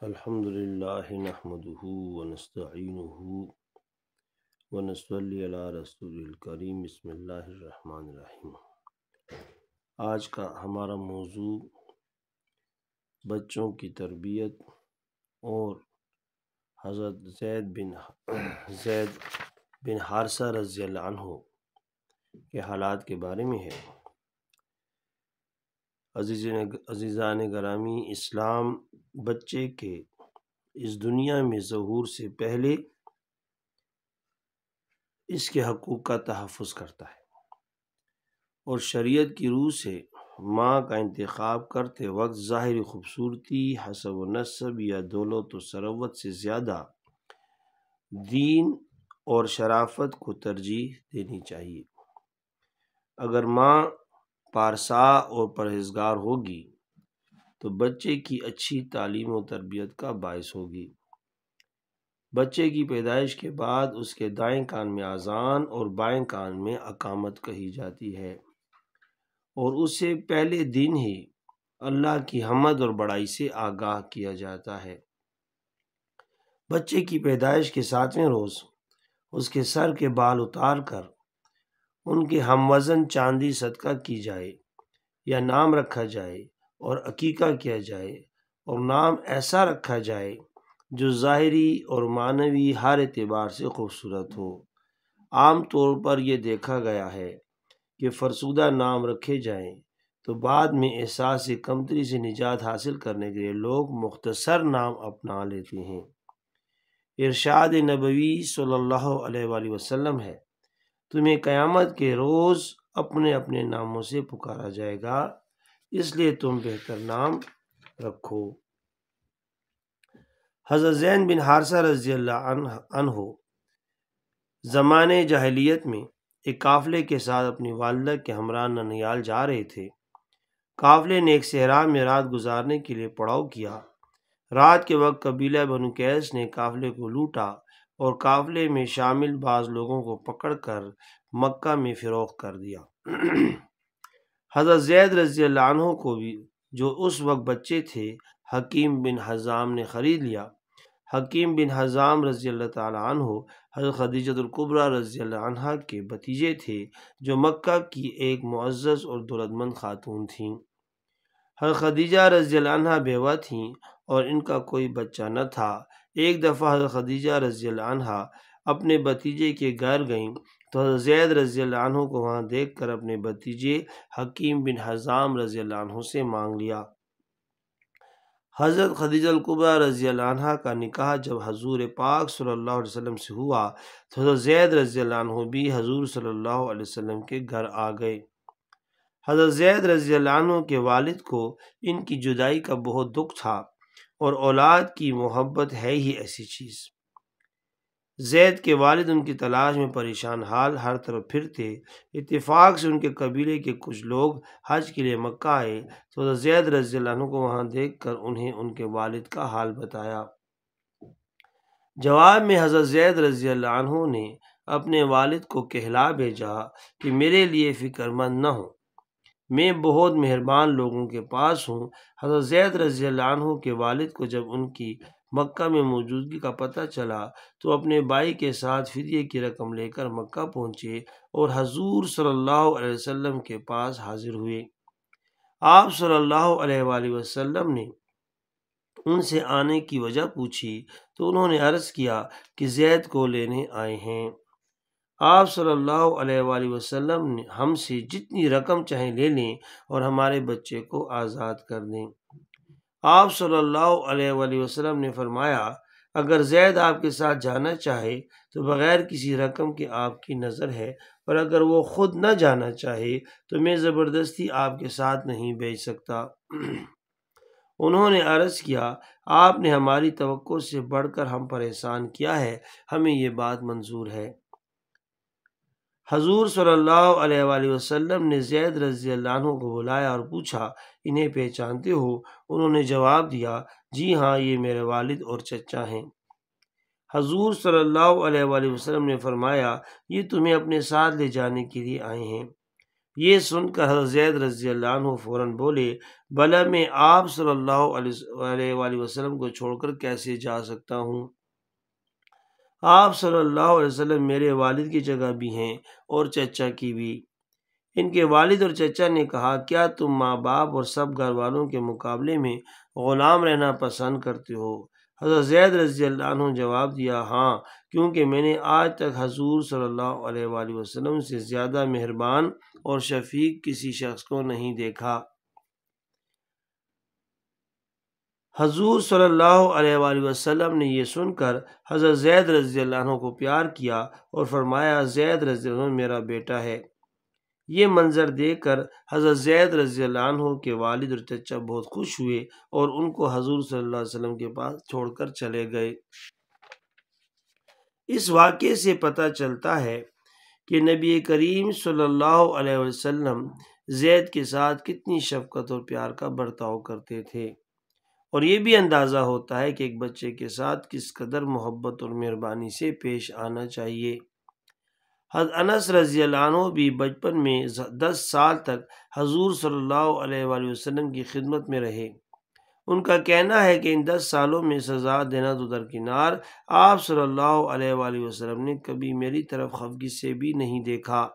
الحمد للہ نحمده ونستعینه ونصلی علی رسول الکریم بسم اللہ الرحمن الرحیم۔ آج کا ہمارا موضوع بچوں کی تربیت اور حضرت زید بن حارثہ رضی اللہ عنہ کے حالات کے بارے میں ہے۔ عزیزان گرامی، اسلام بچے کے اس دنیا میں ظہور سے پہلے اس کے حقوق کا تحفظ کرتا ہے اور شریعت کی روح سے ماں کا انتخاب کرتے وقت ظاہری خوبصورتی، حسب و نسب یا دولت و ثروت سے زیادہ دین اور شرافت کو ترجیح دینی چاہیے۔ اگر ماں پارسا اور پرہیزگار ہوگی تو بچے کی اچھی تعلیم و تربیت کا باعث ہوگی۔ بچے کی پیدائش کے بعد اس کے دائیں کان میں اذان اور بائیں کان میں اقامت کہی جاتی ہے اور اسے پہلے دن ہی اللہ کی حمد اور بڑائی سے آگاہ کیا جاتا ہے۔ بچے کی پیدائش کے 7ویں روز اس کے سر کے بال اتار کر ان کے ہم وزن چاندی صدقہ کی جائے یا نام رکھا جائے اور عقیقہ کیا جائے، اور نام ایسا رکھا جائے جو ظاہری اور معنوی ہر اعتبار سے خوبصورت ہو۔ عام طور پر یہ دیکھا گیا ہے کہ فرسودہ نام رکھے جائیں تو بعد میں احساس کمتری سے نجات حاصل کرنے کے لیے لوگ مختصر نام اپنا لیتے ہیں۔ ارشاد نبوی صلی اللہ علیہ وآلہ وسلم ہے، تمہیں قیامت کے روز اپنے اپنے ناموں سے پکارا جائے گا، اس لیے تم بہتر نام رکھو۔ حضرت زید بن حارثہ رضی اللہ عنہ زمانے جاہلیت میں ایک قافلے کے ساتھ اپنی والدہ کے ہمراہ ننیال جا رہے تھے۔ قافلے نے ایک صحرا میں رات گزارنے کے لیے پڑاؤ کیا۔ رات کے وقت قبیلہ بنو قیس نے قافلے کو لوٹا اور قافلے میں شامل بعض لوگوں کو پکڑ کر مکہ میں فروخت کر دیا۔ حضرت زید رضی اللہ عنہ کو بھی، جو اس وقت بچے تھے، حکیم بن حزام نے خرید لیا۔ حکیم بن حزام رضی اللہ تعالی عنہ حضرت خدیجہ الکبریٰ رضی اللہ عنہا کے بھتیجے تھے، جو مکہ کی ایک معزز اور دولت مند خاتون تھیں۔ حضرت خدیجہ رضی اللہ عنہا بیوہ تھیں اور ان کا کوئی بچہ نہ تھا۔ ایک دفعہ حضرت خدیجہ رضی اللہ عنہا اپنے بھتیجے کے گھر گئیں تو حضرت زید رضی اللہ عنہ کو وہاں دیکھ کر اپنے بھتیجے حکیم بن حزام رضی اللہ عنہ سے مانگ لیا۔ حضرت خدیجہ الکبریٰ رضی اللہ عنہا کا نکاح جب حضور پاک صلی اللہ علیہ وسلم سے ہوا تو حضرت زید رضی اللہ عنہ بھی حضور صلی اللہ علیہ وسلم کے گھر آ گئے۔ حضرت زید رضی اللہ عنہ کے والد کو ان کی جدائی کا بہت دکھ تھا، اور اولاد کی محبت ہے ہی ایسی چیز۔ زید کے والد ان کی تلاش میں پریشان حال ہر طرف پھرتے۔ اتفاق سے ان کے قبیلے کے کچھ لوگ حج کے لیے مکہ آئے تو حضرت زید رضی اللہ عنہ کو وہاں دیکھ کر انہیں ان کے والد کا حال بتایا۔ جواب میں حضرت زید رضی اللہ عنہ نے اپنے والد کو کہلا بھیجا کہ میرے لیے فکر مند نہ ہوں، میں بہت مہربان لوگوں کے پاس ہوں۔ حضرت زید رضی اللہ عنہ کے والد کو جب ان کی مکہ میں موجودگی کا پتہ چلا تو اپنے بھائی کے ساتھ فدیے کی رقم لے کر مکہ پہنچے اور حضور صلی اللہ علیہ وسلم کے پاس حاضر ہوئے۔ آپ صلی اللہ علیہ وآلہ وسلم نے ان سے آنے کی وجہ پوچھی تو انہوں نے عرض کیا کہ زید کو لینے آئے ہیں۔ آپ صلی اللہ علیہ وآلہ وسلم نے ہم سے جتنی رقم چاہیں لے لیں اور ہمارے بچے کو آزاد کر دیں۔ آپ صلی اللہ علیہ وآلہ وسلم نے فرمایا، اگر زید آپ کے ساتھ جانا چاہے تو بغیر کسی رقم کے آپ کی نظر ہے، اور اگر وہ خود نہ جانا چاہے تو میں زبردستی آپ کے ساتھ نہیں بھیج سکتا۔ انہوں نے عرض کیا، آپ نے ہماری توقع سے بڑھ کر ہم پر احسان کیا ہے، ہمیں یہ بات منظور ہے۔ حضور صلی اللہ علیہ وآلہ وسلم نے زید رضی اللہ عنہ کو بلایا اور پوچھا، انہیں پہچانتے ہو؟ انہوں نے جواب دیا، جی ہاں، یہ میرے والد اور چچا ہیں۔ حضور صلی اللہ علیہ وآلہ وسلم نے فرمایا، یہ تمہیں اپنے ساتھ لے جانے کے لیے آئے ہیں۔ یہ سن کر حضرت زید رضی اللہ عنہ فوراً بولے، بھلا میں آپ صلی اللہ علیہ وآلہ وسلم کو چھوڑ کر کیسے جا سکتا ہوں؟ آپ صلی اللہ علیہ وسلم میرے والد کی جگہ بھی ہیں اور چچا کی بھی۔ ان کے والد اور چچا نے کہا، کیا تم ماں باپ اور سب گھر والوں کے مقابلے میں غلام رہنا پسند کرتے ہو؟ حضرت زید رضی اللہ عنہ جواب دیا، ہاں، کیونکہ میں نے آج تک حضور صلی اللہ علیہ وآلہ وسلم سے زیادہ مہربان اور شفیق کسی شخص کو نہیں دیکھا۔ حضور صلی اللہ علیہ وآلہ وسلم نے یہ سن کر حضرت زید رضی اللہ عنہ کو پیار کیا اور فرمایا، زید رضی اللہ عنہ میرا بیٹا ہے۔ یہ منظر دیکھ کر حضرت زید رضی اللہ عنہ کے والد اور چچا بہت خوش ہوئے اور ان کو حضور صلی اللہ علیہ وسلم کے پاس چھوڑ کر چلے گئے۔ اس واقعے سے پتہ چلتا ہے کہ نبی کریم صلی اللہ علیہ وسلم زید کے ساتھ کتنی شفقت اور پیار کا برتاؤ کرتے تھے، اور یہ بھی اندازہ ہوتا ہے کہ ایک بچے کے ساتھ کس قدر محبت اور مہربانی سے پیش آنا چاہیے۔ حضرت انس رضی اللہ عنہ بھی بچپن میں 10 سال تک حضور صلی اللہ علیہ وآلہ وسلم کی خدمت میں رہے۔ ان کا کہنا ہے کہ ان 10 سالوں میں سزا دینا تو درکنار، آپ صلی اللہ علیہ وآلہ وسلم نے کبھی میری طرف خفگی سے بھی نہیں دیکھا۔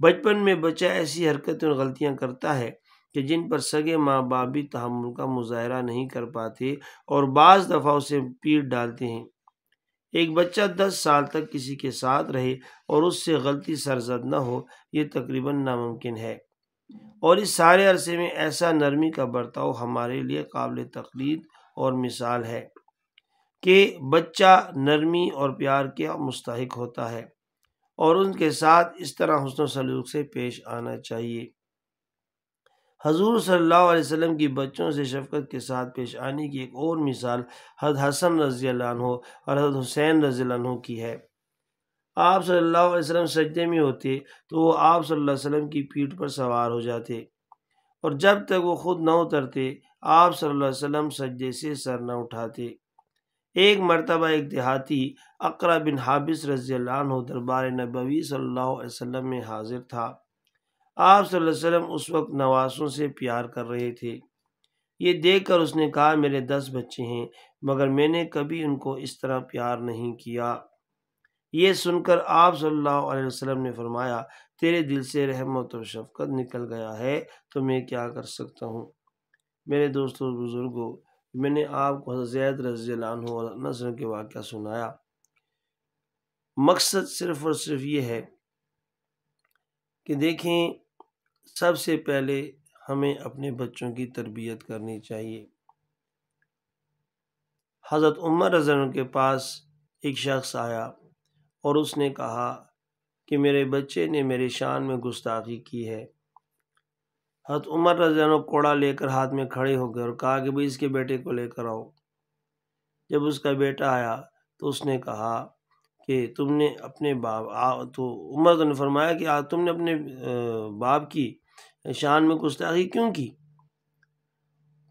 بچپن میں بچہ ایسی حرکتیں اور غلطیاں کرتا ہے کہ جن پر سگے ماں باپ بھی تحمل کا مظاہرہ نہیں کر پاتے اور بعض دفعہ اسے پیٹ ڈالتے ہیں۔ ایک بچہ 10 سال تک کسی کے ساتھ رہے اور اس سے غلطی سرزد نہ ہو، یہ تقریباً ناممکن ہے، اور اس سارے عرصے میں ایسا نرمی کا برتاؤ ہمارے لیے قابل تقلید اور مثال ہے کہ بچہ نرمی اور پیار کا مستحق ہوتا ہے اور ان کے ساتھ اس طرح حسن و سلوک سے پیش آنا چاہیے۔ حضور صلی اللہ علیہ وسلم کی بچوں سے شفقت کے ساتھ پیش آنے کی ایک اور مثال حضرت حسن رضی اللہ عنہ اور حضرت حسین رضی اللہ عنہ کی ہے۔ آپ صلی اللہ علیہ وسلم سجدے میں ہوتے تو وہ آپ صلی اللہ علیہ وسلم کی پیٹھ پر سوار ہو جاتے، اور جب تک وہ خود نہ اترتے آپ صلی اللہ علیہ وسلم سجدے سے سر نہ اٹھاتے۔ ایک مرتبہ ایک دیہاتی اقرا بن حابس رضی اللہ عنہ دربار نبوی صلی اللہ علیہ وسلم میں حاضر تھا۔ آپ صلی اللہ علیہ وسلم اس وقت نواسوں سے پیار کر رہے تھے۔ یہ دیکھ کر اس نے کہا، میرے 10 بچے ہیں مگر میں نے کبھی ان کو اس طرح پیار نہیں کیا۔ یہ سن کر آپ صلی اللہ علیہ وسلم نے فرمایا، تیرے دل سے رحمت اور شفقت نکل گیا ہے تو میں کیا کر سکتا ہوں۔ میرے دوستوں اور بزرگوں، میں نے آپ کو حضرت زید رضی اللہ عنہ اور انس کے واقعہ سنایا۔ مقصد صرف اور صرف یہ ہے کہ دیکھیں، سب سے پہلے ہمیں اپنے بچوں کی تربیت کرنی چاہیے۔ حضرت عمر رضی اللہ عنہ کے پاس ایک شخص آیا اور اس نے کہا کہ میرے بچے نے میرے شان میں گستاخی کی ہے۔ حضرت عمر رضی اللہ عنہ کوڑا لے کر ہاتھ میں کھڑے ہو گئے اور کہا کہ بھئی اس کے بیٹے کو لے کر آؤ۔ جب اس کا بیٹا آیا تو اس نے کہا کہ تم نے اپنے باپ، تو عمر نے فرمایا کہ تم نے اپنے باپ کی شان میں گستاخی کیوں کی؟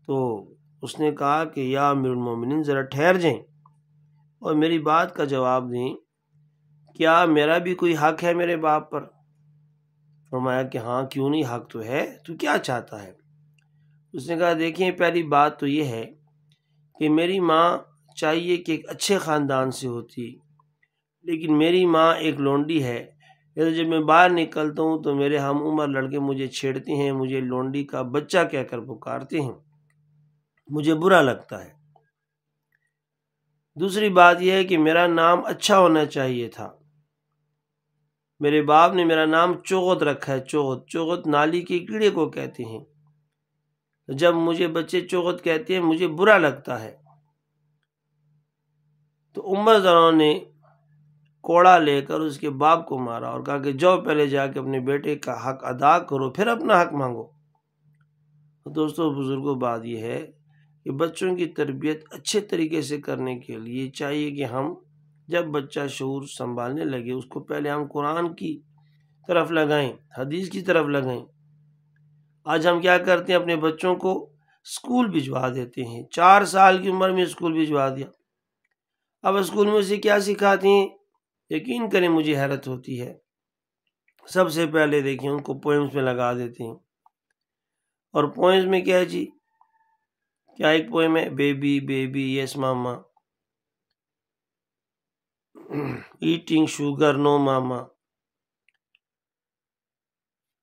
تو اس نے کہا کہ یا امیر المومنین، ذرا ٹھہر جائیں اور میری بات کا جواب دیں، کیا میرا بھی کوئی حق ہے میرے باپ پر؟ فرمایا کہ ہاں، کیوں نہیں، حق تو ہے، تو کیا چاہتا ہے؟ اس نے کہا، دیکھیں، پہلی بات تو یہ ہے کہ میری ماں چاہیے کہ ایک اچھے خاندان سے ہوتی، لیکن میری ماں ایک لونڈی ہے۔ جب میں باہر نکلتا ہوں تو میرے ہم عمر لڑکے مجھے چھیڑتے ہیں، مجھے لونڈی کا بچہ کہہ کر پکارتے ہیں، مجھے برا لگتا ہے۔ دوسری بات یہ ہے کہ میرا نام اچھا ہونا چاہیے تھا۔ میرے باپ نے میرا نام چغت رکھا ہے، چغت، چغت نالی کے کیڑے کو کہتے ہیں۔ جب مجھے بچے چغت کہتے ہیں مجھے برا لگتا ہے۔ تو عمر ذرا نے کوڑا لے کر اس کے باپ کو مارا اور کہا کہ جاؤ پہلے جا کے اپنے بیٹے کا حق ادا کرو، پھر اپنا حق مانگو۔ دوستوں بزرگوں، بات یہ ہے کہ بچوں کی تربیت اچھے طریقے سے کرنے کے لیے چاہیے کہ ہم جب بچہ شعور سنبھالنے لگے اس کو پہلے ہم قرآن کی طرف لگائیں، حدیث کی طرف لگائیں۔ آج ہم کیا کرتے ہیں، اپنے بچوں کو اسکول بھجوا دیتے ہیں، 4 سال کی عمر میں اسکول بھجوا دیا۔ اب اسکول میں اسے کیا سکھاتے ہیں، یقین کریں مجھے حیرت ہوتی ہے۔ سب سے پہلے دیکھیں ان کو پوئمز میں لگا دیتے ہیں. اور پوئمز میں کیا ہے جی؟ کیا ایک پوئم ہے بیبی بیبی یس ماما، ایٹنگ شوگر نو ماما،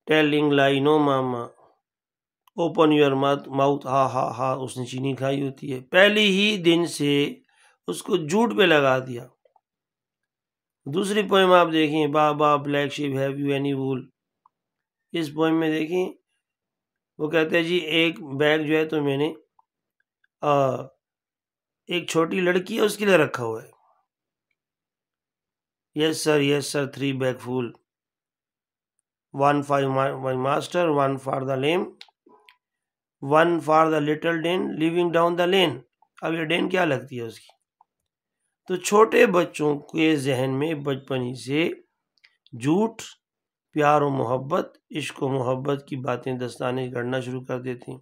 ٹیلنگ لائی نو ماما، اوپن یور ماؤتھ ہا ہا ہا، اس نے چینی کھائی ہوتی ہے. پہلی ہی دن سے اس کو جھوٹ پہ لگا دیا. دوسری پوئم آپ دیکھیں بابا black shape have you any وول. اس پوئم میں دیکھیں وہ کہتے ہیں جی ایک بیگ جو ہے تو میں نے ایک چھوٹی لڑکی ہے اس کے لیے رکھا ہوا ہے. Yes sir 3 bag full, 1 for my master, 1 for the dame, 1 for the little Dean living down the lane. اب یہ ڈین کیا لگتی ہے اس کی؟ تو چھوٹے بچوں کے ذہن میں بچپن ہی سے جھوٹ، پیار و محبت، عشق و محبت کی باتیں دستانے گڑنا شروع کر دیتے ہیں.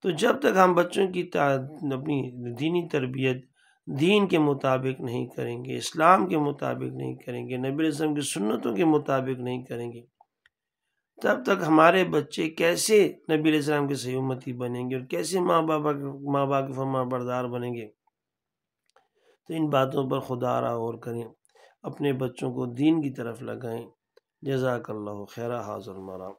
تو جب تک ہم بچوں کی اپنی دینی تربیت دین کے مطابق نہیں کریں گے، اسلام کے مطابق نہیں کریں گے، نبی علیہ السلام کی سنتوں کے مطابق نہیں کریں گے، تب تک ہمارے بچے کیسے نبی علیہ السلام کے صحیح امتی بنیں گے اور کیسے ماں باپ کے فرما بردار بنیں گے؟ تو ان باتوں پر خدا را غور کریں، اپنے بچوں کو دین کی طرف لگائیں. جزاک اللہ خیر. حاضر مرام.